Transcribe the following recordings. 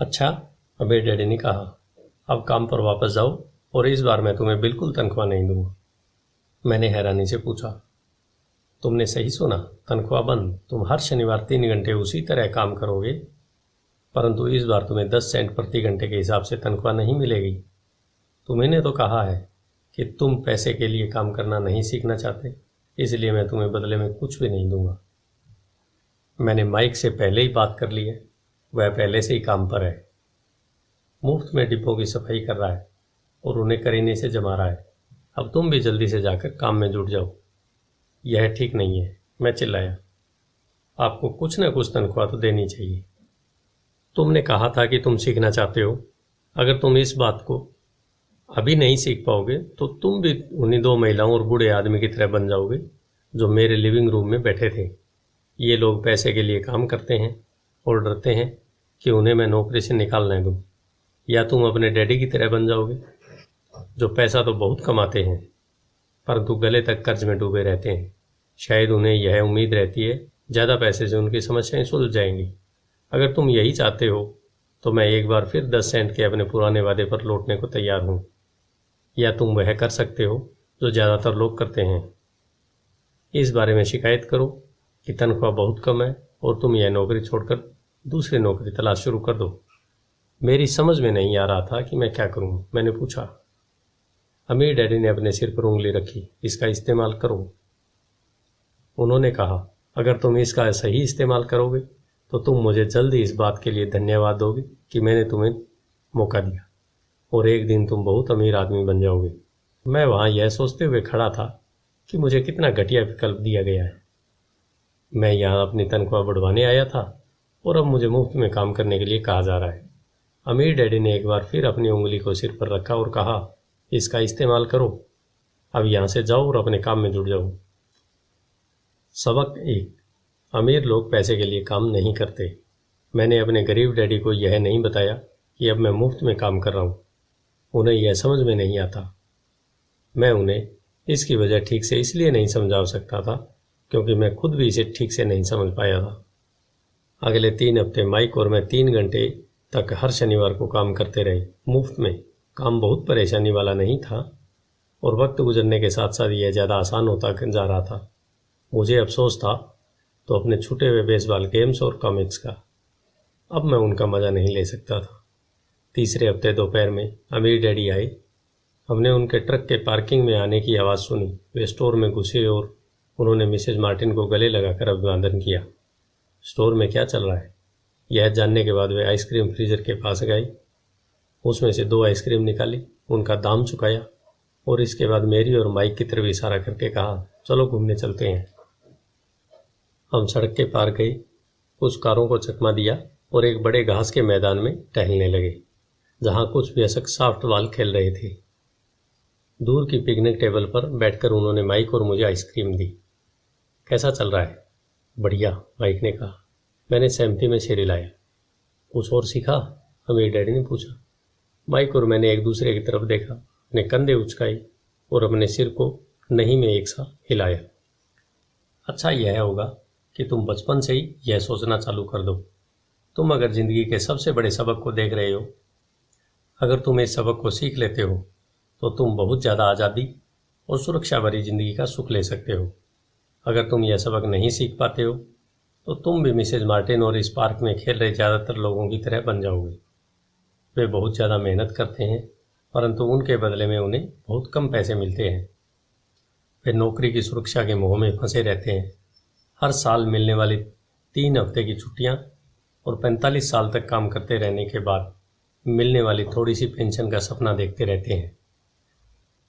अच्छा, अबे डैडी ने कहा, अब काम पर वापस जाओ और इस बार मैं तुम्हें बिल्कुल तनख्वाह नहीं दूंगा। मैंने हैरानी से पूछा, तुमने सही सुना, तनख्वाह बंद। तुम हर शनिवार 3 घंटे उसी तरह काम करोगे, परंतु इस बार तुम्हें 10 सेंट प्रति घंटे के हिसाब से तनख्वाह नहीं मिलेगी। तुम्हें तो कहा है कि तुम पैसे के लिए काम करना नहीं सीखना चाहते, इसलिए मैं तुम्हें बदले में कुछ भी नहीं दूंगा। मैंने माइक से पहले ही बात कर ली है, वह पहले से ही काम पर है। मुफ्त में डिब्बों की सफाई कर रहा है और उन्हें करीने से जमा रहा है। अब तुम भी जल्दी से जाकर काम में जुट जाओ। यह ठीक नहीं है, मैं चिल्लाया। आपको कुछ न कुछ तनख्वाह तो देनी चाहिए। तुमने कहा था कि तुम सीखना चाहते हो। अगर तुम इस बात को अभी नहीं सीख पाओगे तो तुम भी उन्हीं 2 महिलाओं और बूढ़े आदमी की तरह बन जाओगे जो मेरे लिविंग रूम में बैठे थे। ये लोग पैसे के लिए काम करते हैं और डरते हैं कि उन्हें मैं नौकरी से निकाल न दूं। या तुम अपने डैडी की तरह बन जाओगे जो पैसा तो बहुत कमाते हैं परंतु गले तक कर्ज में डूबे रहते हैं। शायद उन्हें यह उम्मीद रहती है ज़्यादा पैसे से उनकी समस्याएं सुलझ जाएंगी। अगर तुम यही चाहते हो तो मैं एक बार फिर 10 सेंट के अपने पुराने वादे पर लौटने को तैयार हूँ। या तुम वह कर सकते हो जो ज़्यादातर लोग करते हैं, इस बारे में शिकायत करो कि तनख्वाह बहुत कम है और तुम यह नौकरी छोड़कर दूसरी नौकरी तलाश शुरू कर दो। मेरी समझ में नहीं आ रहा था कि मैं क्या करूं। मैंने पूछा। अमीर डैडी ने अपने सिर पर उंगली रखी। इसका इस्तेमाल करो। उन्होंने कहा, अगर तुम इसका सही इस्तेमाल करोगे तो तुम मुझे जल्द ही इस बात के लिए धन्यवाद दोगे कि मैंने तुम्हें मौका दिया और एक दिन तुम बहुत अमीर आदमी बन जाओगे। मैं वहाँ यह सोचते हुए खड़ा था कि मुझे कितना घटिया विकल्प दिया गया है। मैं यहाँ अपनी तनख्वाह बढ़वाने आया था और अब मुझे मुफ्त में काम करने के लिए कहा जा रहा है। अमीर डैडी ने एक बार फिर अपनी उंगली को सिर पर रखा और कहा, इसका इस्तेमाल करो। अब यहाँ से जाओ और अपने काम में जुट जाओ। सबक 1, अमीर लोग पैसे के लिए काम नहीं करते। मैंने अपने गरीब डैडी को यह नहीं बताया कि अब मैं मुफ्त में काम कर रहा हूँ। उन्हें यह समझ में नहीं आता। मैं उन्हें इसकी वजह ठीक से इसलिए नहीं समझा सकता था क्योंकि मैं खुद भी इसे ठीक से नहीं समझ पाया था। अगले 3 हफ्ते माइक और मैं 3 घंटे तक हर शनिवार को काम करते रहे, मुफ्त में। काम बहुत परेशानी वाला नहीं था और वक्त गुजरने के साथ साथ यह ज़्यादा आसान होता जा रहा था। मुझे अफसोस था तो अपने छूटे हुए बेसबॉल गेम्स और कॉमिक्स का। अब मैं उनका मज़ा नहीं ले सकता था। तीसरे हफ्ते दोपहर में अमीर डैडी आए। हमने उनके ट्रक के पार्किंग में आने की आवाज़ सुनी। वे स्टोर में घुसे और उन्होंने मिसेज मार्टिन को गले लगाकर अभिवादन किया। स्टोर में क्या चल रहा है यह जानने के बाद वे आइसक्रीम फ्रीजर के पास गए, उसमें से 2 आइसक्रीम निकाली, उनका दाम चुकाया और इसके बाद मेरी और माइक की तरफ इशारा करके कहा, चलो घूमने चलते हैं। हम सड़क के पार गए, कुछ कारों को चकमा दिया और एक बड़े घास के मैदान में टहलने लगे जहाँ कुछ वयस्क सॉफ्ट बॉल खेल रहे थे। दूर की पिकनिक टेबल पर बैठकर उन्होंने माइक और मुझे आइसक्रीम दी। कैसा चल रहा है? बढ़िया, माइक ने कहा। मैंने सहमति में सिर हिलाया। कुछ और सीखा? अमीर डैडी ने पूछा। माइक और मैंने एक दूसरे की तरफ देखा, अपने कंधे उचकाए और अपने सिर को नहीं में एक सा हिलाया। अच्छा यह होगा कि तुम बचपन से ही यह सोचना चालू कर दो। तुम अगर जिंदगी के सबसे बड़े सबक को देख रहे हो, अगर तुम इस सबक को सीख लेते हो तो तुम बहुत ज़्यादा आज़ादी और सुरक्षा भरी जिंदगी का सुख ले सकते हो। अगर तुम यह सबक नहीं सीख पाते हो तो तुम भी मिसेज मार्टिन और इस पार्क में खेल रहे ज़्यादातर लोगों की तरह बन जाओगे। वे बहुत ज़्यादा मेहनत करते हैं परंतु उनके बदले में उन्हें बहुत कम पैसे मिलते हैं। वे नौकरी की सुरक्षा के मोह में फंसे रहते हैं। हर साल मिलने वाली 3 हफ्ते की छुट्टियां और 45 साल तक काम करते रहने के बाद मिलने वाली थोड़ी सी पेंशन का सपना देखते रहते हैं।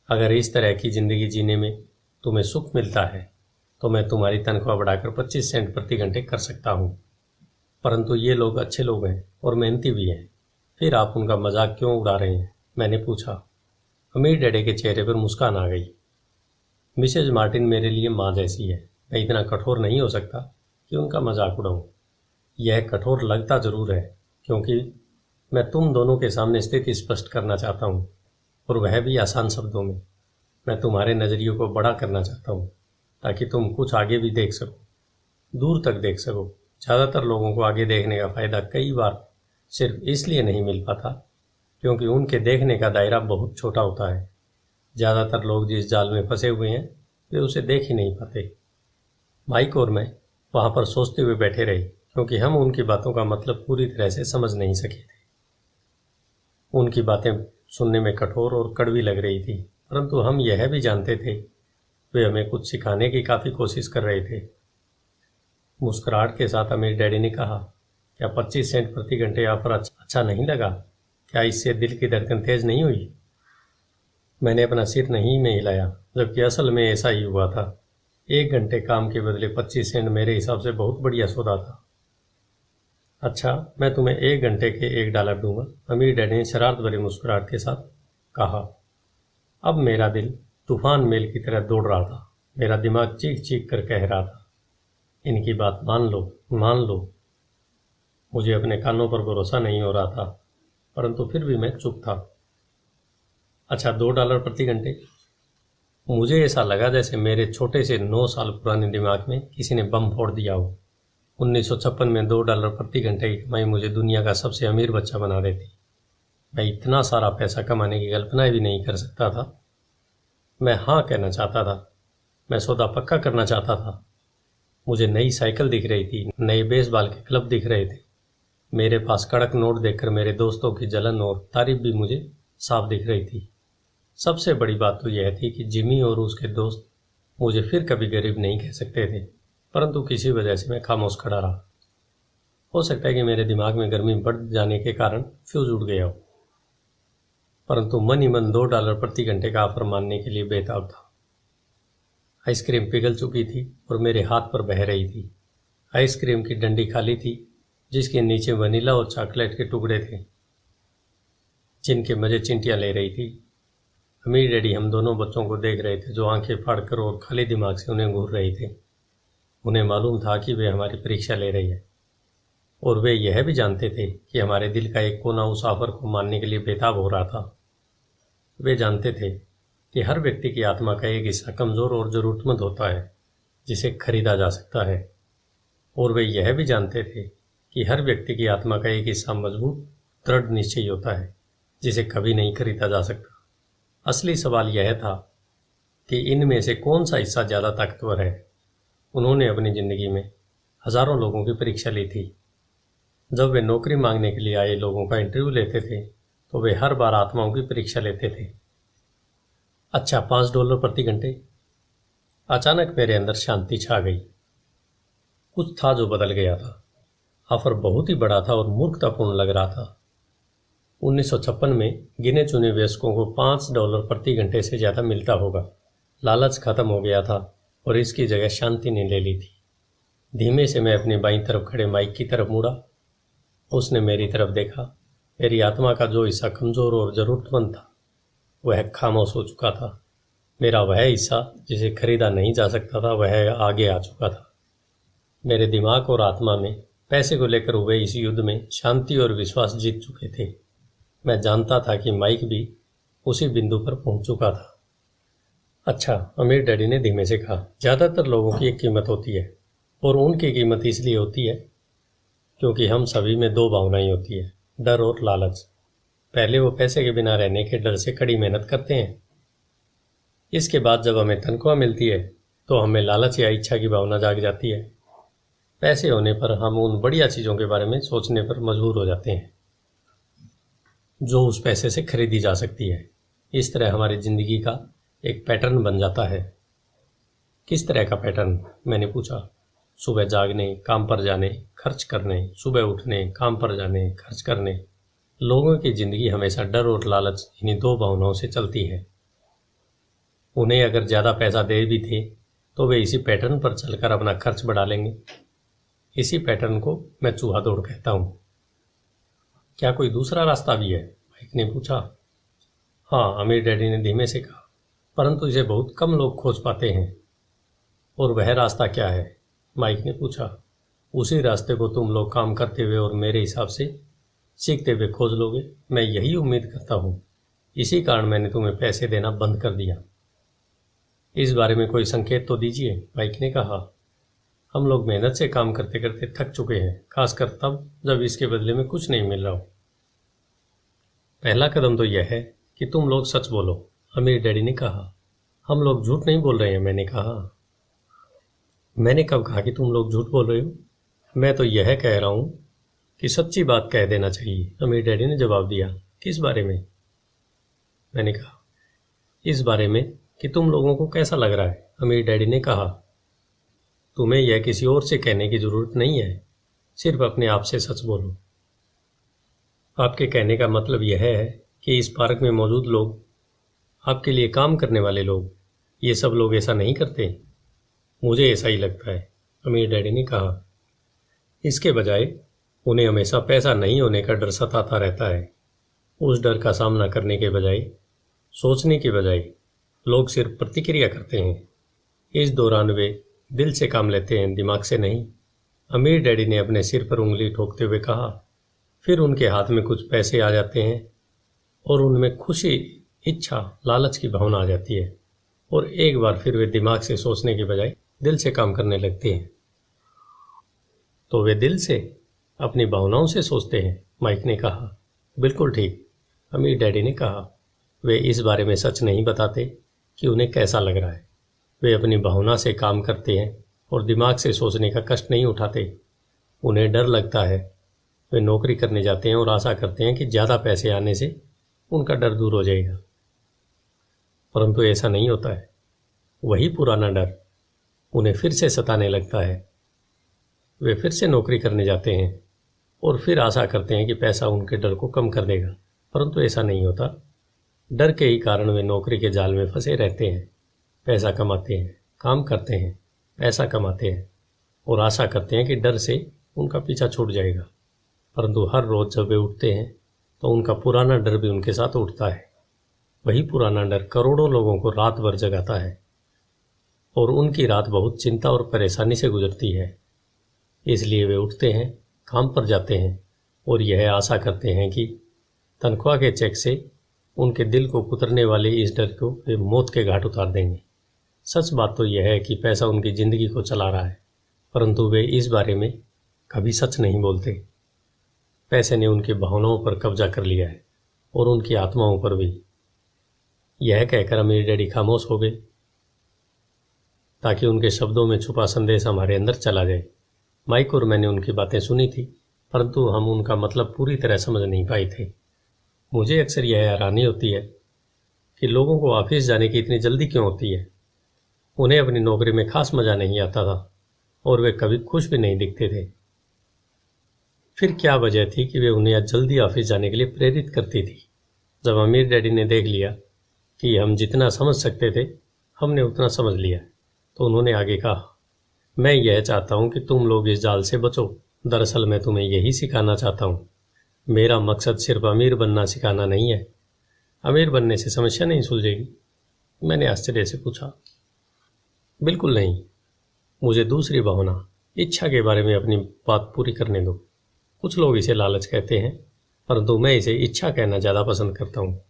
अगर इस तरह की ज़िंदगी जीने में तुम्हें सुख मिलता है तो मैं तुम्हारी तनख्वाह बढ़ाकर 25 सेंट प्रति घंटे कर सकता हूँ। परंतु ये लोग अच्छे लोग हैं और मेहनती भी हैं, फिर आप उनका मजाक क्यों उड़ा रहे हैं? मैंने पूछा। अमीर डैडी के चेहरे पर मुस्कान आ गई। मिसेज मार्टिन मेरे लिए माँ जैसी है। मैं इतना कठोर नहीं हो सकता कि उनका मजाक उड़ाऊँ। यह कठोर लगता जरूर है क्योंकि मैं तुम दोनों के सामने स्थिति स्पष्ट करना चाहता हूँ और वह भी आसान शब्दों में। मैं तुम्हारे नज़रियों को बड़ा करना चाहता हूँ ताकि तुम कुछ आगे भी देख सको, दूर तक देख सको। ज़्यादातर लोगों को आगे देखने का फ़ायदा कई बार सिर्फ इसलिए नहीं मिल पाता क्योंकि उनके देखने का दायरा बहुत छोटा होता है। ज़्यादातर लोग जिस जाल में फंसे हुए हैं वे उसे देख ही नहीं पाते। माइक और मैं वहाँ पर सोचते हुए बैठे रहे क्योंकि हम उनकी बातों का मतलब पूरी तरह से समझ नहीं सके थे। उनकी बातें सुनने में कठोर और कड़वी लग रही थी, परंतु हम यह भी जानते थे वे हमें कुछ सिखाने की काफ़ी कोशिश कर रहे थे। मुस्कुराहट के साथ अमीर डैडी ने कहा, क्या 25 सेंट प्रति घंटे ऑफर अच्छा नहीं लगा? क्या इससे दिल की धड़कन तेज नहीं हुई? मैंने अपना सिर नहीं में हिलाया, जबकि असल में ऐसा ही हुआ था। 1 घंटे काम के बदले 25 सेंट मेरे हिसाब से बहुत बढ़िया सौदा था। अच्छा, मैं तुम्हें 1 घंटे के $1 दूंगा, अमीर डैडी ने शरारत भरी मुस्कुराहट के साथ कहा। अब मेरा दिल तूफान मेल की तरह दौड़ रहा था। मेरा दिमाग चीख चीख कर कह रहा था, इनकी बात मान लो, मान लो। मुझे अपने कानों पर भरोसा नहीं हो रहा था, परंतु फिर भी मैं चुप था। अच्छा, $2 प्रति घंटे? मुझे ऐसा लगा जैसे मेरे छोटे से 9 साल पुराने दिमाग में किसी ने बम फोड़ दिया हो। 1956 में $2 प्रति घंटे की कमाई मुझे दुनिया का सबसे अमीर बच्चा बना देती। मैं इतना सारा पैसा कमाने की कल्पना भी नहीं कर सकता था। मैं हाँ कहना चाहता था। मैं सौदा पक्का करना चाहता था। मुझे नई साइकिल दिख रही थी, नए बेसबॉल के क्लब दिख रहे थे। मेरे पास कड़क नोट देखकर मेरे दोस्तों की जलन और तारीफ भी मुझे साफ दिख रही थी। सबसे बड़ी बात तो यह थी कि जिमी और उसके दोस्त मुझे फिर कभी गरीब नहीं कह सकते थे, परंतु किसी वजह से मैं खामोश खड़ा रहा। हो सकता है कि मेरे दिमाग में गर्मी बढ़ जाने के कारण फ्यूज उड़ गया हो, परंतु मन ही मन $2 प्रति घंटे का ऑफर मानने के लिए बेताब था। आइसक्रीम पिघल चुकी थी और मेरे हाथ पर बह रही थी। आइसक्रीम की डंडी खाली थी, जिसके नीचे वनीला और चॉकलेट के टुकड़े थे, जिनके मजे चिंटियां ले रही थी। अमीर डैडी हम दोनों बच्चों को देख रहे थे, जो आंखें फाड़कर और खाली दिमाग से उन्हें घूर रहे थे। उन्हें मालूम था कि वे हमारी परीक्षा ले रही है, और वे यह भी जानते थे कि हमारे दिल का एक कोना उस ऑफर को मानने के लिए बेताब हो रहा था। वे जानते थे कि हर व्यक्ति की आत्मा का एक हिस्सा कमज़ोर और ज़रूरतमंद होता है, जिसे खरीदा जा सकता है, और वे यह भी जानते थे कि हर व्यक्ति की आत्मा का एक हिस्सा मजबूत, दृढ़ निश्चयी होता है, जिसे कभी नहीं खरीदा जा सकता। असली सवाल यह था कि इनमें से कौन सा हिस्सा ज़्यादा ताकतवर है। उन्होंने अपनी ज़िंदगी में हज़ारों लोगों की परीक्षा ली थी। जब वे नौकरी मांगने के लिए आए लोगों का इंटरव्यू लेते थे, तो वे हर बार आत्माओं की परीक्षा लेते थे। अच्छा, $5 प्रति घंटे? अचानक मेरे अंदर शांति छा गई। कुछ था जो बदल गया था। ऑफर बहुत ही बड़ा था और मूर्खतापूर्ण लग रहा था। 1956 में गिने चुने वयस्कों को $5 प्रति घंटे से ज़्यादा मिलता होगा। लालच खत्म हो गया था और इसकी जगह शांति ने ले ली थी। धीमे से मैं अपनी बाईं तरफ खड़े माइक की तरफ मुड़ा। उसने मेरी तरफ देखा। मेरी आत्मा का जो हिस्सा कमज़ोर और ज़रूरतमंद था, वह खामोश हो चुका था। मेरा वह हिस्सा जिसे खरीदा नहीं जा सकता था, वह आगे आ चुका था। मेरे दिमाग और आत्मा में पैसे को लेकर हुए इस युद्ध में शांति और विश्वास जीत चुके थे। मैं जानता था कि माइक भी उसी बिंदु पर पहुंच चुका था। अच्छा, अमीर डैडी ने धीमे से कहा, ज़्यादातर लोगों की एक कीमत होती है, और उनकी कीमत इसलिए होती है क्योंकि हम सभी में 2 भावनाएं होती है, डर और लालच। पहले वो पैसे के बिना रहने के डर से कड़ी मेहनत करते हैं। इसके बाद जब हमें तनख्वाह मिलती है तो हमें लालच या इच्छा की भावना जाग जाती है। पैसे होने पर हम उन बढ़िया चीज़ों के बारे में सोचने पर मजबूर हो जाते हैं जो उस पैसे से खरीदी जा सकती है। इस तरह हमारी ज़िंदगी का एक पैटर्न बन जाता है। किस तरह का पैटर्न? मैंने पूछा। सुबह जागने, काम पर जाने, खर्च करने, सुबह उठने, काम पर जाने, खर्च करने। लोगों की ज़िंदगी हमेशा डर और लालच, इन्हीं 2 भावनाओं से चलती है। उन्हें अगर ज़्यादा पैसा दे भी थे तो वे इसी पैटर्न पर चलकर अपना खर्च बढ़ा लेंगे। इसी पैटर्न को मैं चूहा दौड़ कहता हूँ। क्या कोई दूसरा रास्ता भी है? माइक ने पूछा। हाँ, अमीर डैडी ने धीमे से कहा, परंतु इसे बहुत कम लोग खोज पाते हैं। और वह रास्ता क्या है? माइक ने पूछा। उसी रास्ते को तुम लोग काम करते हुए और मेरे हिसाब से सीखते हुए खोज लोगे। मैं यही उम्मीद करता हूँ। इसी कारण मैंने तुम्हें पैसे देना बंद कर दिया। इस बारे में कोई संकेत तो दीजिए, माइक ने कहा। हम लोग मेहनत से काम करते करते थक चुके हैं, खासकर तब जब इसके बदले में कुछ नहीं मिल रहा हो। पहला कदम तो यह है कि तुम लोग सच बोलो, अमीर डैडी ने कहा। हम लोग झूठ नहीं बोल रहे हैं, मैंने कहा। मैंने कब कहा कि तुम लोग झूठ बोल रहे हो? मैं तो यह कह रहा हूं कि सच्ची बात कह देना चाहिए, अमीर डैडी ने जवाब दिया। किस बारे में? मैंने कहा, इस बारे में कि तुम लोगों को कैसा लग रहा है, अमीर डैडी ने कहा। तुम्हें यह किसी और से कहने की जरूरत नहीं है, सिर्फ अपने आप से सच बोलो। आपके कहने का मतलब यह है कि इस पार्क में मौजूद लोग, आपके लिए काम करने वाले लोग, ये सब लोग ऐसा नहीं करते। मुझे ऐसा ही लगता है, अमीर डैडी ने कहा। इसके बजाय उन्हें हमेशा पैसा नहीं होने का डर सताता रहता है। उस डर का सामना करने के बजाय, सोचने के बजाय, लोग सिर्फ प्रतिक्रिया करते हैं। इस दौरान वे दिल से काम लेते हैं, दिमाग से नहीं, अमीर डैडी ने अपने सिर पर उंगली ठोकते हुए कहा। फिर उनके हाथ में कुछ पैसे आ जाते हैं और उनमें खुशी, इच्छा, लालच की भावना आ जाती है और एक बार फिर वे दिमाग से सोचने के बजाय दिल से काम करने लगते हैं। तो वे दिल से, अपनी भावनाओं से सोचते हैं, माइक ने कहा। बिल्कुल ठीक, अमीर डैडी ने कहा। वे इस बारे में सच नहीं बताते कि उन्हें कैसा लग रहा है। वे अपनी भावना से काम करते हैं और दिमाग से सोचने का कष्ट नहीं उठाते। उन्हें डर लगता है। वे नौकरी करने जाते हैं और आशा करते हैं कि ज़्यादा पैसे आने से उनका डर दूर हो जाएगा, परंतु ऐसा नहीं होता है। वही पुराना डर उन्हें फिर से सताने लगता है। वे फिर से नौकरी करने जाते हैं और फिर आशा करते हैं कि पैसा उनके डर को कम कर देगा, परंतु ऐसा नहीं होता। डर के ही कारण वे नौकरी के जाल में फंसे रहते हैं। पैसा कमाते हैं, काम करते हैं, पैसा कमाते हैं और आशा करते हैं कि डर से उनका पीछा छूट जाएगा, परंतु हर रोज़ जब वे उठते हैं तो उनका पुराना डर भी उनके साथ उठता है। वही पुराना डर करोड़ों लोगों को रात भर जगाता है और उनकी रात बहुत चिंता और परेशानी से गुजरती है। इसलिए वे उठते हैं, काम पर जाते हैं और यह आशा करते हैं कि तनख्वाह के चेक से उनके दिल को कुतरने वाले इस डर को वे मौत के घाट उतार देंगे। सच बात तो यह है कि पैसा उनकी ज़िंदगी को चला रहा है, परंतु वे इस बारे में कभी सच नहीं बोलते। पैसे ने उनकी भावनाओं पर कब्जा कर लिया है और उनकी आत्माओं पर भी। यह कहकर अमीर डैडी खामोश हो गए ताकि उनके शब्दों में छुपा संदेश हमारे अंदर चला जाए। माइक और मैंने उनकी बातें सुनी थी, परंतु हम उनका मतलब पूरी तरह समझ नहीं पाए थे। मुझे अक्सर यह हैरानी होती है कि लोगों को ऑफिस जाने की इतनी जल्दी क्यों होती है। उन्हें अपनी नौकरी में खास मज़ा नहीं आता था और वे कभी खुश भी नहीं दिखते थे। फिर क्या वजह थी कि वे उन्हें जल्दी ऑफिस जाने के लिए प्रेरित करती थी। जब अमीर डैडी ने देख लिया कि हम जितना समझ सकते थे हमने उतना समझ लिया, तो उन्होंने आगे कहा, मैं यह चाहता हूं कि तुम लोग इस जाल से बचो। दरअसल मैं तुम्हें यही सिखाना चाहता हूं। मेरा मकसद सिर्फ अमीर बनना सिखाना नहीं है। अमीर बनने से समस्या नहीं सुलझेगी, मैंने आश्चर्य से पूछा। बिल्कुल नहीं, मुझे दूसरी भावना, इच्छा के बारे में अपनी बात पूरी करने दो। कुछ लोग इसे लालच कहते हैं, परंतु मैं इसे इच्छा कहना ज़्यादा पसंद करता हूँ।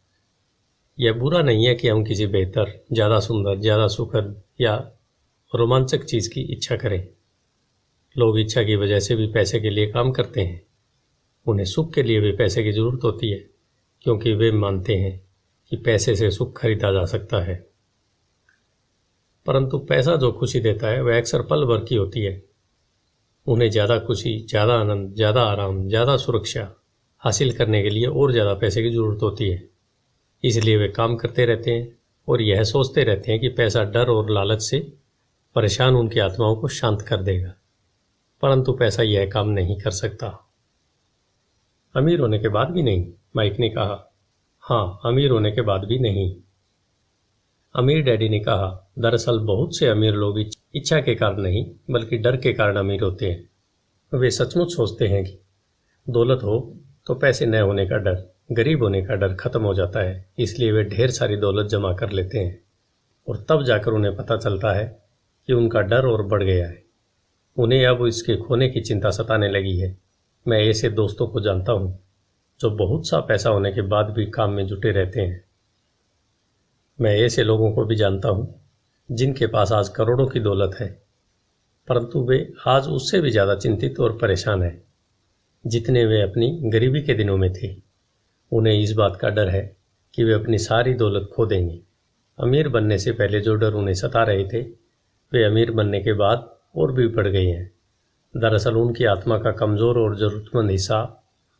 यह बुरा नहीं है कि हम किसी बेहतर, ज़्यादा सुंदर, ज़्यादा सुखद या रोमांचक चीज़ की इच्छा करें। लोग इच्छा की वजह से भी पैसे के लिए काम करते हैं। उन्हें सुख के लिए भी पैसे की ज़रूरत होती है, क्योंकि वे मानते हैं कि पैसे से सुख खरीदा जा सकता है। परंतु पैसा जो खुशी देता है वह अक्सर पल भर की होती है। उन्हें ज़्यादा खुशी, ज़्यादा आनंद, ज़्यादा आराम, ज़्यादा सुरक्षा हासिल करने के लिए और ज़्यादा पैसे की ज़रूरत होती है। इसलिए वे काम करते रहते हैं और यह सोचते रहते हैं कि पैसा डर और लालच से परेशान उनकी आत्माओं को शांत कर देगा, परंतु पैसा यह काम नहीं कर सकता। अमीर होने के बाद भी नहीं, माइक ने कहा। हाँ, अमीर होने के बाद भी नहीं, अमीर डैडी ने कहा। दरअसल बहुत से अमीर लोग इच्छा के कारण नहीं बल्कि डर के कारण अमीर होते हैं। वे सचमुच सोचते हैं कि दौलत हो तो पैसे न होने का डर, गरीब होने का डर खत्म हो जाता है। इसलिए वे ढेर सारी दौलत जमा कर लेते हैं और तब जाकर उन्हें पता चलता है कि उनका डर और बढ़ गया है। उन्हें अब इसके खोने की चिंता सताने लगी है। मैं ऐसे दोस्तों को जानता हूँ जो बहुत सा पैसा होने के बाद भी काम में जुटे रहते हैं। मैं ऐसे लोगों को भी जानता हूँ जिनके पास आज करोड़ों की दौलत है, परंतु वे आज उससे भी ज़्यादा चिंतित और परेशान हैं जितने वे अपनी गरीबी के दिनों में थे। उन्हें इस बात का डर है कि वे अपनी सारी दौलत खो देंगे। अमीर बनने से पहले जो डर उन्हें सता रहे थे वे अमीर बनने के बाद और भी बढ़ गए हैं। दरअसल उनकी आत्मा का कमज़ोर और ज़रूरतमंद हिस्सा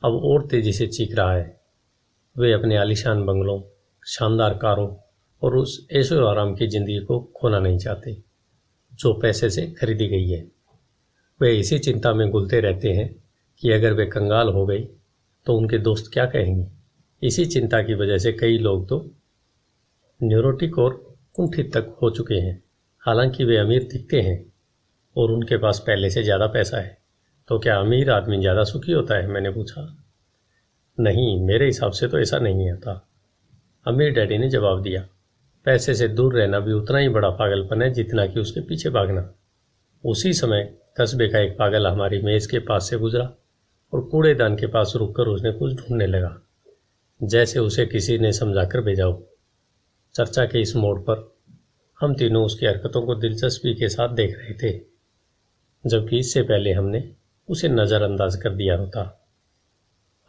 अब और तेज़ी से चीख रहा है। वे अपने आलीशान बंगलों, शानदार कारों और उस ऐशो आराम की ज़िंदगी को खोना नहीं चाहते जो पैसे से खरीदी गई है। वे इसी चिंता में घुलते रहते हैं कि अगर वे कंगाल हो गई तो उनके दोस्त क्या कहेंगे। इसी चिंता की वजह से कई लोग तो न्यूरोटिक और कुंठित तक हो चुके हैं। हालांकि वे अमीर दिखते हैं और उनके पास पहले से ज़्यादा पैसा है। तो क्या अमीर आदमी ज़्यादा सुखी होता है? मैंने पूछा। नहीं, मेरे हिसाब से तो ऐसा नहीं होता, अमीर डैडी ने जवाब दिया। पैसे से दूर रहना भी उतना ही बड़ा पागलपन है जितना कि उसके पीछे भागना। उसी समय कस्बे का एक पागल हमारी मेज़ के पास से गुजरा और कूड़ेदान के पास रुककर उसने कुछ ढूंढने लगा, जैसे उसे किसी ने समझाकर भेजा हो। चर्चा के इस मोड़ पर हम तीनों उसकी हरकतों को दिलचस्पी के साथ देख रहे थे, जबकि इससे पहले हमने उसे नज़रअंदाज कर दिया होता।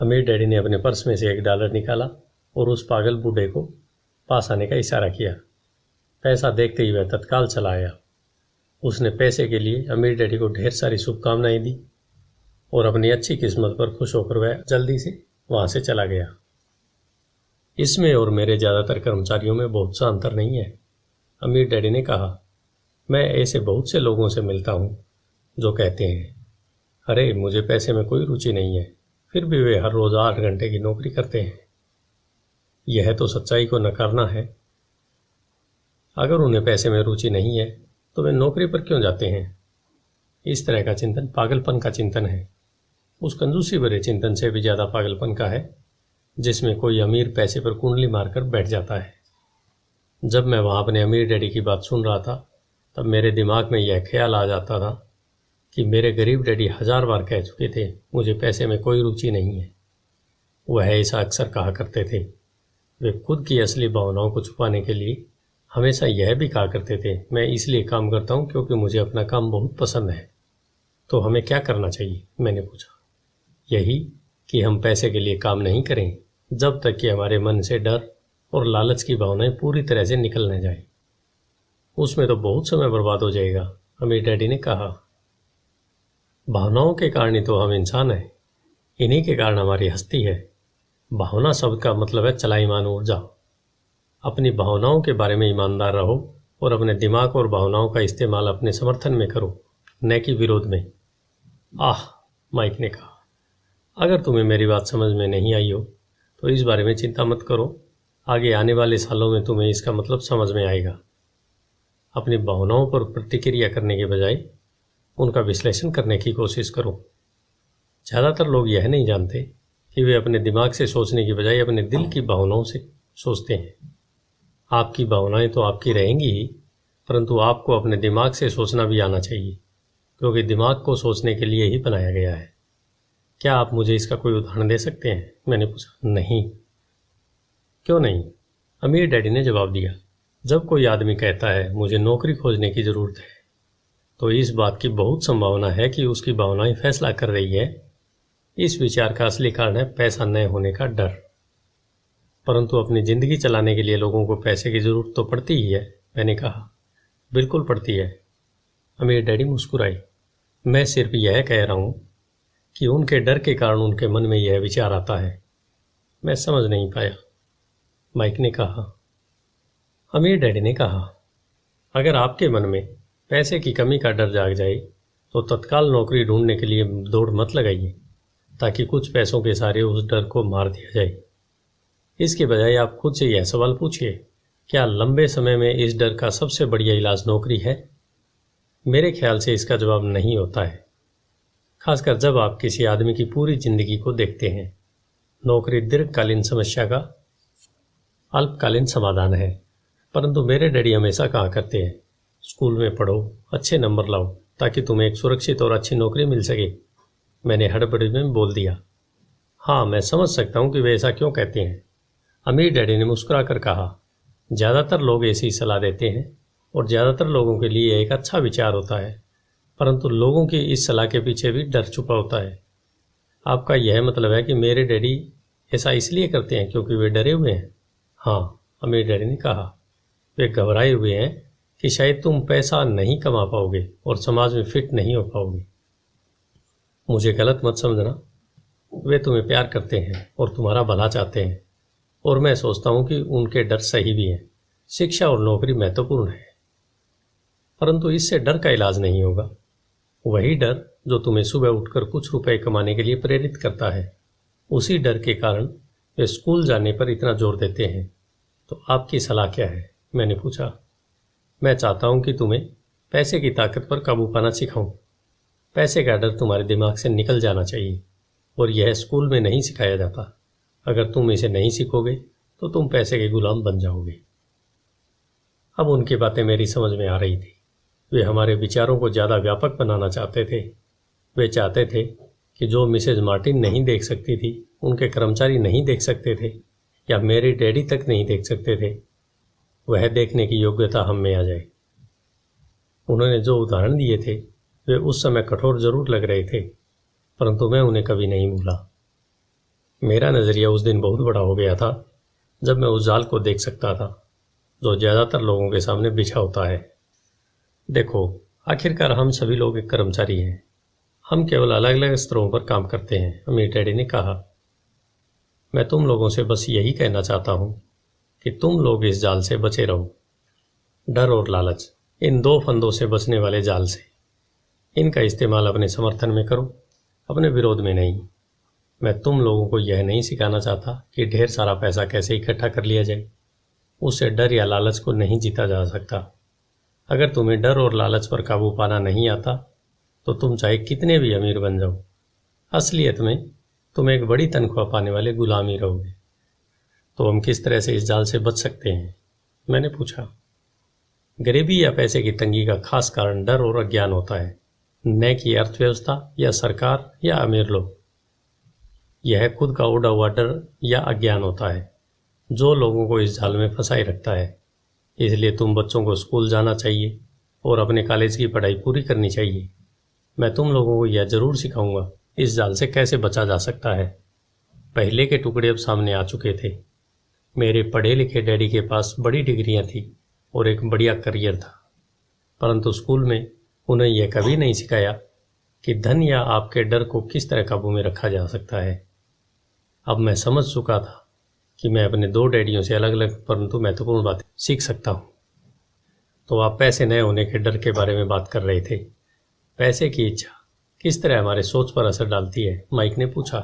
अमीर डैडी ने अपने पर्स में से $1 निकाला और उस पागल बूढ़े को पास आने का इशारा किया। पैसा देखते ही वह तत्काल चला आया। उसने पैसे के लिए अमीर डैडी को ढेर सारी शुभकामनाएं दी और अपनी अच्छी किस्मत पर खुश होकर वह जल्दी से वहाँ से चला गया। इसमें और मेरे ज़्यादातर कर्मचारियों में बहुत सा अंतर नहीं है, अमीर डैडी ने कहा। मैं ऐसे बहुत से लोगों से मिलता हूँ जो कहते हैं, अरे मुझे पैसे में कोई रुचि नहीं है, फिर भी वे हर रोज़ 8 घंटे की नौकरी करते हैं। यह तो सच्चाई को नकारना है। अगर उन्हें पैसे में रुचि नहीं है तो वे नौकरी पर क्यों जाते हैं? इस तरह का चिंतन पागलपन का चिंतन है। उस कंजूसी भरे चिंतन से भी ज़्यादा पागलपन का है जिसमें कोई अमीर पैसे पर कुंडली मारकर बैठ जाता है। जब मैं वहाँ अपने अमीर डैडी की बात सुन रहा था तब मेरे दिमाग में यह ख्याल आ जाता था कि मेरे गरीब डैडी 1000 बार कह चुके थे मुझे पैसे में कोई रुचि नहीं है। वह ऐसा अक्सर कहा करते थे। वे खुद की असली भावनाओं को छुपाने के लिए हमेशा यह भी कहा करते थे, मैं इसलिए काम करता हूँ क्योंकि मुझे अपना काम बहुत पसंद है। तो हमें क्या करना चाहिए? मैंने पूछा। यही कि हम पैसे के लिए काम नहीं करें जब तक कि हमारे मन से डर और लालच की भावनाएं पूरी तरह से निकल न जाए। उसमें तो बहुत समय बर्बाद हो जाएगा, अमीर डैडी ने कहा। भावनाओं के कारण ही तो हम इंसान हैं, इन्हीं के कारण हमारी हस्ती है। भावना शब्द का मतलब है चलायमान ऊर्जा। अपनी भावनाओं के बारे में ईमानदार रहो और अपने दिमाग और भावनाओं का इस्तेमाल अपने समर्थन में करो, न कि विरोध में। आह, माइक ने कहा, अगर तुम्हें मेरी बात समझ में नहीं आई हो तो इस बारे में चिंता मत करो। आगे आने वाले सालों में तुम्हें इसका मतलब समझ में आएगा। अपनी भावनाओं पर प्रतिक्रिया करने के बजाय उनका विश्लेषण करने की कोशिश करो। ज़्यादातर लोग यह नहीं जानते कि वे अपने दिमाग से सोचने की बजाय अपने दिल की भावनाओं से सोचते हैं। आपकी भावनाएं तो आपकी रहेंगी ही, परंतु आपको अपने दिमाग से सोचना भी आना चाहिए, क्योंकि दिमाग को सोचने के लिए ही बनाया गया है। क्या आप मुझे इसका कोई उदाहरण दे सकते हैं? मैंने पूछा। नहीं। क्यों नहीं? अमीर डैडी ने जवाब दिया। जब कोई आदमी कहता है मुझे नौकरी खोजने की ज़रूरत है तो इस बात की बहुत संभावना है कि उसकी भावनाएं फैसला कर रही है। इस विचार का असली कारण है पैसा न होने का डर। परंतु अपनी ज़िंदगी चलाने के लिए लोगों को पैसे की ज़रूरत तो पड़ती ही है, मैंने कहा। बिल्कुल पड़ती है, अमीर डैडी मुस्कुराई। मैं सिर्फ यह कह रहा हूँ कि उनके डर के कारण उनके मन में यह विचार आता है। मैं समझ नहीं पाया, माइक ने कहा। अमीर डैडी ने कहा, अगर आपके मन में पैसे की कमी का डर जाग जाए तो तत्काल नौकरी ढूंढने के लिए दौड़ मत लगाइए ताकि कुछ पैसों के सहारे उस डर को मार दिया जाए। इसके बजाय आप खुद से यह सवाल पूछिए, क्या लंबे समय में इस डर का सबसे बढ़िया इलाज नौकरी है? मेरे ख्याल से इसका जवाब नहीं होता है, खासकर जब आप किसी आदमी की पूरी जिंदगी को देखते हैं। नौकरी दीर्घकालीन समस्या का अल्पकालीन समाधान है। परंतु मेरे डैडी हमेशा कहा करते हैं, स्कूल में पढ़ो, अच्छे नंबर लाओ ताकि तुम्हें एक सुरक्षित और अच्छी नौकरी मिल सके। मैंने हड़बड़ी में बोल दिया, हाँ मैं समझ सकता हूँ कि वे ऐसा क्यों कहते हैं। अमीर डैडी ने मुस्कुरा कर कहा, ज़्यादातर लोग ऐसी सलाह देते हैं और ज़्यादातर लोगों के लिए एक अच्छा विचार होता है, परंतु लोगों की इस सलाह के पीछे भी डर छुपा होता है। आपका यह मतलब है कि मेरे डैडी ऐसा इसलिए करते हैं क्योंकि वे डरे हुए हैं? हाँ, अमीर डैडी ने कहा। वे घबराए हुए हैं कि शायद तुम पैसा नहीं कमा पाओगे और समाज में फिट नहीं हो पाओगे। मुझे गलत मत समझना, वे तुम्हें प्यार करते हैं और तुम्हारा भला चाहते हैं, और मैं सोचता हूँ कि उनके डर सही भी हैं। शिक्षा और नौकरी महत्वपूर्ण है, परंतु इससे डर का इलाज नहीं होगा। वही डर जो तुम्हें सुबह उठकर कुछ रुपए कमाने के लिए प्रेरित करता है, उसी डर के कारण वे स्कूल जाने पर इतना जोर देते हैं। तो आपकी सलाह क्या है? मैंने पूछा। मैं चाहता हूं कि तुम्हें पैसे की ताकत पर काबू पाना सिखाऊं। पैसे का डर तुम्हारे दिमाग से निकल जाना चाहिए, और यह स्कूल में नहीं सिखाया जाता। अगर तुम इसे नहीं सीखोगे तो तुम पैसे के गुलाम बन जाओगे। अब उनकी बातें मेरी समझ में आ रही थी। वे हमारे विचारों को ज़्यादा व्यापक बनाना चाहते थे। वे चाहते थे कि जो मिसेज मार्टिन नहीं देख सकती थी, उनके कर्मचारी नहीं देख सकते थे, या मेरे डैडी तक नहीं देख सकते थे, वह देखने की योग्यता हम में आ जाए। उन्होंने जो उदाहरण दिए थे वे उस समय कठोर जरूर लग रहे थे, परंतु मैं उन्हें कभी नहीं भूला। मेरा नज़रिया उस दिन बहुत बड़ा हो गया था जब मैं उस जाल को देख सकता था जो ज़्यादातर लोगों के सामने बिछा होता है। देखो, आखिरकार हम सभी लोग एक कर्मचारी हैं। हम केवल अलग अलग स्तरों पर काम करते हैं, अमीर डैडी ने कहा। मैं तुम लोगों से बस यही कहना चाहता हूं कि तुम लोग इस जाल से बचे रहो। डर और लालच, इन दो फंदों से बचने वाले जाल से। इनका इस्तेमाल अपने समर्थन में करो, अपने विरोध में नहीं। मैं तुम लोगों को यह नहीं सिखाना चाहता कि ढेर सारा पैसा कैसे इकट्ठा कर लिया जाए। उससे डर या लालच को नहीं जीता जा सकता। अगर तुम्हें डर और लालच पर काबू पाना नहीं आता तो तुम चाहे कितने भी अमीर बन जाओ, असलियत में तुम एक बड़ी तनख्वाह पाने वाले गुलाम ही रहोगे। तो हम किस तरह से इस जाल से बच सकते हैं? मैंने पूछा। गरीबी या पैसे की तंगी का खास कारण डर और अज्ञान होता है, न कि अर्थव्यवस्था या सरकार या अमीर लोग। यह खुद का उड़ा हुआ डर या अज्ञान होता है जो लोगों को इस जाल में फंसाए रखता है। इसलिए तुम बच्चों को स्कूल जाना चाहिए और अपने कॉलेज की पढ़ाई पूरी करनी चाहिए। मैं तुम लोगों को यह जरूर सिखाऊंगा इस जाल से कैसे बचा जा सकता है। पहले के टुकड़े अब सामने आ चुके थे। मेरे पढ़े लिखे डैडी के पास बड़ी डिग्रियां थी और एक बढ़िया करियर था, परंतु स्कूल में उन्हें यह कभी नहीं सिखाया कि धन या आपके डर को किस तरह काबू में रखा जा सकता है। अब मैं समझ चुका था कि मैं अपने दो डैडियों से अलग अलग परंतु महत्वपूर्ण बातें सीख सकता हूँ। तो आप पैसे न होने के डर के बारे में बात कर रहे थे। पैसे की इच्छा किस तरह हमारे सोच पर असर डालती है? माइक ने पूछा।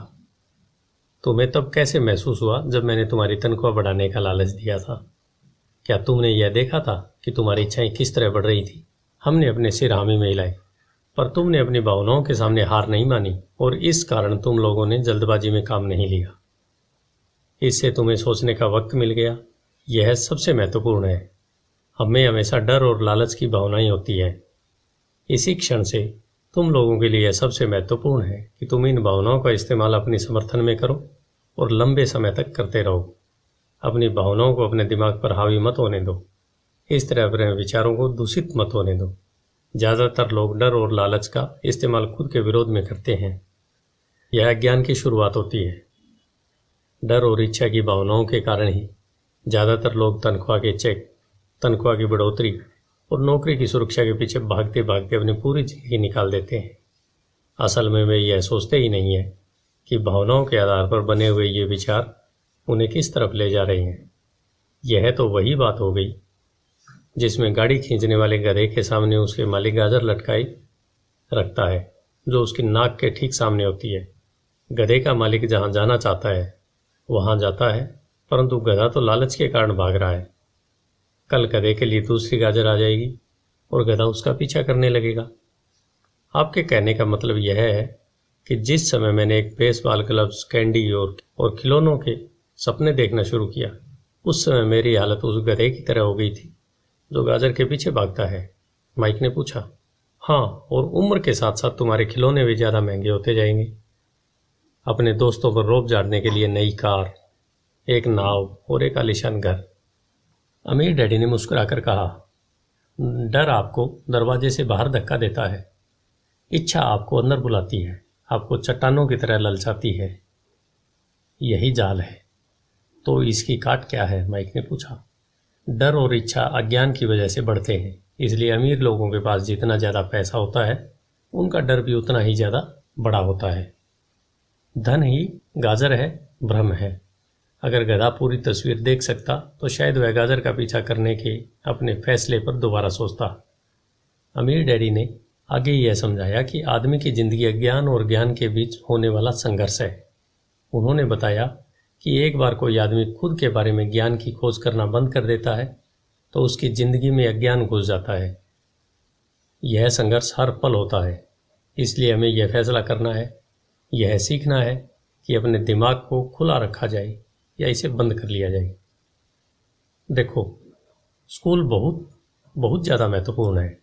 तुम्हें तब कैसे महसूस हुआ जब मैंने तुम्हारी तनख्वाह बढ़ाने का लालच दिया था? क्या तुमने यह देखा था कि तुम्हारी इच्छाएं किस तरह बढ़ रही थी? हमने अपने सिर हामी में हिलाए, पर तुमने अपनी भावनाओं के सामने हार नहीं मानी, और इस कारण तुम लोगों ने जल्दबाजी में काम नहीं लिया। इससे तुम्हें सोचने का वक्त मिल गया। यह सबसे महत्वपूर्ण है। हमें हमेशा डर और लालच की भावनाएं होती है। इसी क्षण से तुम लोगों के लिए यह सबसे महत्वपूर्ण है कि तुम इन भावनाओं का इस्तेमाल अपने समर्थन में करो और लंबे समय तक करते रहो। अपनी भावनाओं को अपने दिमाग पर हावी मत होने दो। इस तरह अपने विचारों को दूषित मत होने दो। ज़्यादातर लोग डर और लालच का इस्तेमाल खुद के विरोध में करते हैं। यह अज्ञान की शुरुआत होती है। डर और इच्छा की भावनाओं के कारण ही ज़्यादातर लोग तनख्वाह के चेक, तनख्वाह की बढ़ोतरी और नौकरी की सुरक्षा के पीछे भागते भागते अपनी पूरी जिंदगी निकाल देते हैं। असल में वे यह सोचते ही नहीं है कि भावनाओं के आधार पर बने हुए ये विचार उन्हें किस तरफ ले जा रहे हैं। यह तो वही बात हो गई जिसमें गाड़ी खींचने वाले गधे के सामने उसके मालिक गाजर लटकाई रखता है जो उसकी नाक के ठीक सामने होती है। गधे का मालिक जहाँ जाना चाहता है वहाँ जाता है, परंतु गधा तो लालच के कारण भाग रहा है। कल गधे के लिए दूसरी गाजर आ जाएगी और गधा उसका पीछा करने लगेगा। आपके कहने का मतलब यह है कि जिस समय मैंने एक बेसबॉल ग्लव्स, कैंडी और खिलौनों के सपने देखना शुरू किया, उस समय मेरी हालत उस गधे की तरह हो गई थी जो गाजर के पीछे भागता है। माइक ने पूछा। हाँ, और उम्र के साथ साथ तुम्हारे खिलौने भी ज़्यादा महंगे होते जाएंगे। अपने दोस्तों पर रौब झाड़ने के लिए नई कार, एक नाव और एक आलीशान घर। अमीर डैडी ने मुस्कुराकर कहा, डर आपको दरवाजे से बाहर धक्का देता है इच्छा आपको अंदर बुलाती है, आपको चट्टानों की तरह ललचाती है। यही जाल है। तो इसकी काट क्या है? माइक ने पूछा। डर और इच्छा अज्ञान की वजह से बढ़ते हैं, इसलिए अमीर लोगों के पास जितना ज़्यादा पैसा होता है उनका डर भी उतना ही ज़्यादा बड़ा होता है। धन ही गाजर है, भ्रम है। अगर गधा पूरी तस्वीर देख सकता तो शायद वह गाजर का पीछा करने के अपने फैसले पर दोबारा सोचता। अमीर डैडी ने आगे यह समझाया कि आदमी की जिंदगी अज्ञान और ज्ञान के बीच होने वाला संघर्ष है। उन्होंने बताया कि एक बार कोई आदमी खुद के बारे में ज्ञान की खोज करना बंद कर देता है तो उसकी जिंदगी में अज्ञान घुस जाता है। यह संघर्ष हर पल होता है, इसलिए हमें यह फैसला करना है, यह सीखना है कि अपने दिमाग को खुला रखा जाए या इसे बंद कर लिया जाए। देखो, स्कूल बहुत बहुत ज़्यादा महत्वपूर्ण है,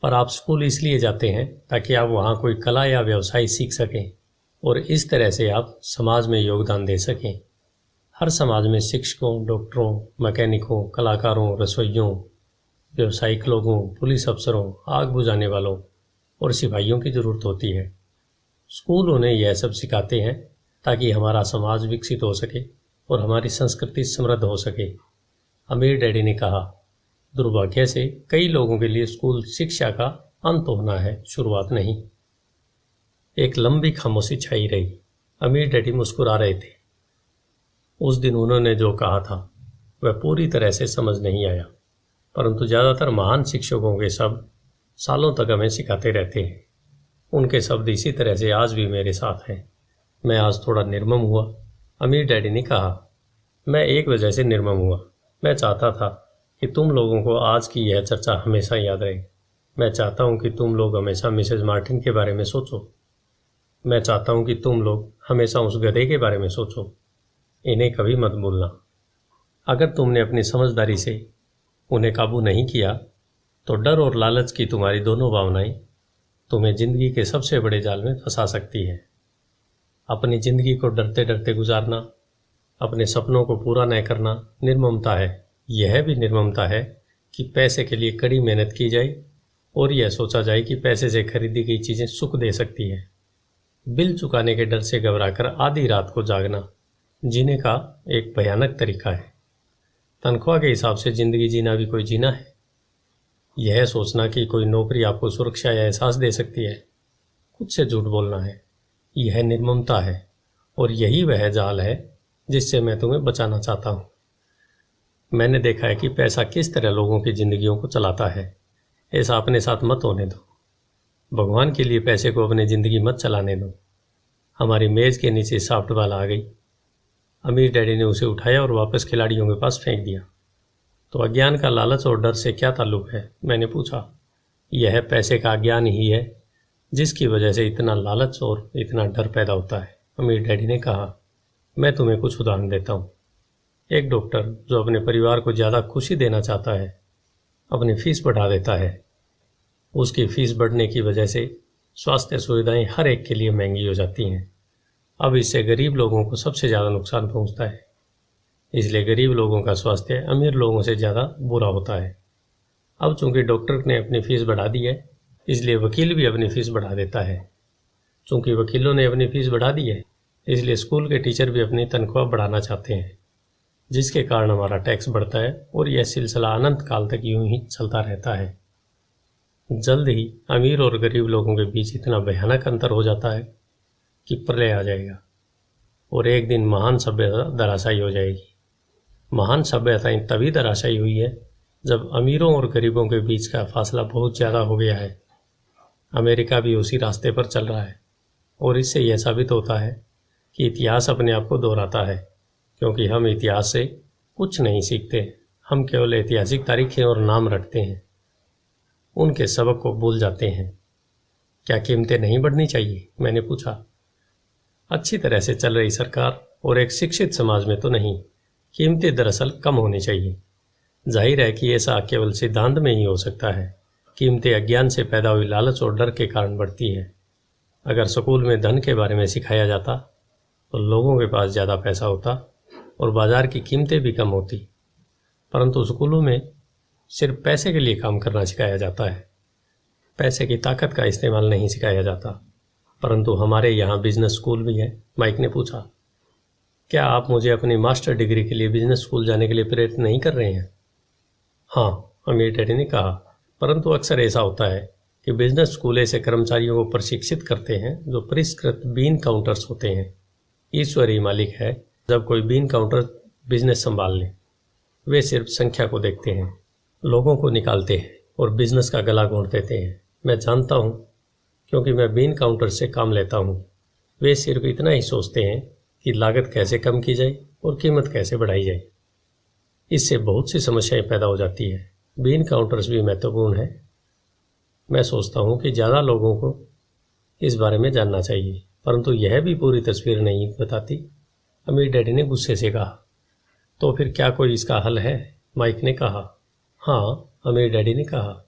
पर आप स्कूल इसलिए जाते हैं ताकि आप वहाँ कोई कला या व्यवसाय सीख सकें और इस तरह से आप समाज में योगदान दे सकें। हर समाज में शिक्षकों, डॉक्टरों, मैकेनिकों, कलाकारों, रसोइयों, व्यावसायिक लोगों, पुलिस अफसरों, आग बुझाने वालों और सिपाहियों की ज़रूरत होती है। स्कूल उन्हें यह सब सिखाते हैं ताकि हमारा समाज विकसित हो सके और हमारी संस्कृति समृद्ध हो सके। अमीर डैडी ने कहा, दुर्भाग्य से कई लोगों के लिए स्कूल शिक्षा का अंत होना है, शुरुआत नहीं। एक लंबी खामोशी छाई रही। अमीर डैडी मुस्कुरा रहे थे। उस दिन उन्होंने जो कहा था वह पूरी तरह से समझ नहीं आया, परंतु ज़्यादातर महान शिक्षकों के शब्द सालों तक हमें सिखाते रहते हैं। उनके शब्द इसी तरह से आज भी मेरे साथ हैं। मैं आज थोड़ा निर्मम हुआ, अमीर डैडी ने कहा। मैं एक वजह से निर्मम हुआ। मैं चाहता था कि तुम लोगों को आज की यह चर्चा हमेशा याद रहे। मैं चाहता हूँ कि तुम लोग हमेशा मिसेज मार्टिन के बारे में सोचो। मैं चाहता हूँ कि तुम लोग हमेशा उस गधे के बारे में सोचो। इन्हें कभी मत भूलना। अगर तुमने अपनी समझदारी से उन्हें काबू नहीं किया तो डर और लालच की तुम्हारी दोनों भावनाएं तुम्हें जिंदगी के सबसे बड़े जाल में फंसा सकती है। अपनी जिंदगी को डरते डरते गुजारना, अपने सपनों को पूरा न करना निर्ममता है। यह भी निर्ममता है कि पैसे के लिए कड़ी मेहनत की जाए और यह सोचा जाए कि पैसे से खरीदी गई चीज़ें सुख दे सकती है। बिल चुकाने के डर से घबराकर आधी रात को जागना जीने का एक भयानक तरीका है। तनख्वाह के हिसाब से ज़िंदगी जीना भी कोई जीना है? यह सोचना कि कोई नौकरी आपको सुरक्षा या एहसास दे सकती है, खुद से झूठ बोलना है। यह निर्ममता है और यही वह जाल है जिससे मैं तुम्हें बचाना चाहता हूँ। मैंने देखा है कि पैसा किस तरह लोगों की ज़िंदगियों को चलाता है। ऐसा अपने साथ मत होने दो। भगवान के लिए पैसे को अपनी ज़िंदगी मत चलाने दो। हमारी मेज़ के नीचे सॉफ्ट बॉल आ गई। अमीर डैडी ने उसे उठाया और वापस खिलाड़ियों के पास फेंक दिया। तो अज्ञान का लालच और डर से क्या ताल्लुक है? मैंने पूछा। यह पैसे का अज्ञान ही है जिसकी वजह से इतना लालच और इतना डर पैदा होता है, अमीर डैडी ने कहा। मैं तुम्हें कुछ उदाहरण देता हूँ। एक डॉक्टर जो अपने परिवार को ज़्यादा खुशी देना चाहता है अपनी फीस बढ़ा देता है। उसकी फीस बढ़ने की वजह से स्वास्थ्य सुविधाएं हर एक के लिए महंगी हो जाती हैं। अब इससे गरीब लोगों को सबसे ज़्यादा नुकसान पहुंचता है। इसलिए गरीब लोगों का स्वास्थ्य अमीर लोगों से ज़्यादा बुरा होता है। अब चूंकि डॉक्टर ने अपनी फ़ीस बढ़ा दी है, इसलिए वकील भी अपनी फ़ीस बढ़ा देता है। चूंकि वकीलों ने अपनी फ़ीस बढ़ा दी है, इसलिए स्कूल के टीचर भी अपनी तनख्वाह बढ़ाना चाहते हैं, जिसके कारण हमारा टैक्स बढ़ता है और यह सिलसिला अनंत काल तक यूं ही चलता रहता है। जल्द ही अमीर और गरीब लोगों के बीच इतना भयानक अंतर हो जाता है कि प्रलय आ जाएगा और एक दिन महान सभ्यता धराशायी हो जाएगी। महान सभ्यताएं तभी धराशायी हुई है जब अमीरों और गरीबों के बीच का फासला बहुत ज़्यादा हो गया है। अमेरिका भी उसी रास्ते पर चल रहा है और इससे यह साबित होता है कि इतिहास अपने आप को दोहराता है, क्योंकि हम इतिहास से कुछ नहीं सीखते। हम केवल ऐतिहासिक तारीखें और नाम रटते हैं, उनके सबक को भूल जाते हैं। क्या कीमतें नहीं बढ़नी चाहिए? मैंने पूछा। अच्छी तरह से चल रही सरकार और एक शिक्षित समाज में तो नहीं, कीमतें दरअसल कम होनी चाहिए। जाहिर है कि ऐसा केवल सिद्धांत में ही हो सकता है। कीमतें अज्ञान से पैदा हुई लालच और डर के कारण बढ़ती है। अगर स्कूल में धन के बारे में सिखाया जाता तो लोगों के पास ज़्यादा पैसा होता और बाजार की कीमतें भी कम होती, परंतु स्कूलों में सिर्फ पैसे के लिए काम करना सिखाया जाता है। पैसे की ताकत का इस्तेमाल नहीं सिखाया जाता, परंतु हमारे यहाँ बिजनेस स्कूल भी है। माइक ने पूछा, क्या आप मुझे अपनी मास्टर डिग्री के लिए बिजनेस स्कूल जाने के लिए प्रेरित नहीं कर रहे हैं? हाँ, अमीर डैडी ने कहा, परंतु अक्सर ऐसा होता है कि बिजनेस स्कूल ऐसे कर्मचारियों को प्रशिक्षित करते हैं जो परिष्कृत बीन काउंटर्स होते हैं। ईश्वर ही मालिक है। जब कोई बीन काउंटर बिजनेस संभाल ले, वे सिर्फ संख्या को देखते हैं, लोगों को निकालते हैं और बिजनेस का गला घोंट देते हैं। मैं जानता हूँ, क्योंकि मैं बीन काउंटर से काम लेता हूँ। वे सिर्फ इतना ही सोचते हैं कि लागत कैसे कम की जाए और कीमत कैसे बढ़ाई जाए। इससे बहुत सी समस्याएं पैदा हो जाती है। बीन काउंटर्स भी महत्वपूर्ण है। मैं सोचता हूँ कि ज़्यादा लोगों को इस बारे में जानना चाहिए, परंतु यह भी पूरी तस्वीर नहीं बताती। अमीर डैडी ने गुस्से से कहा। तो फिर क्या कोई इसका हल है? माइक ने कहा। हाँ, अमीर डैडी ने कहा,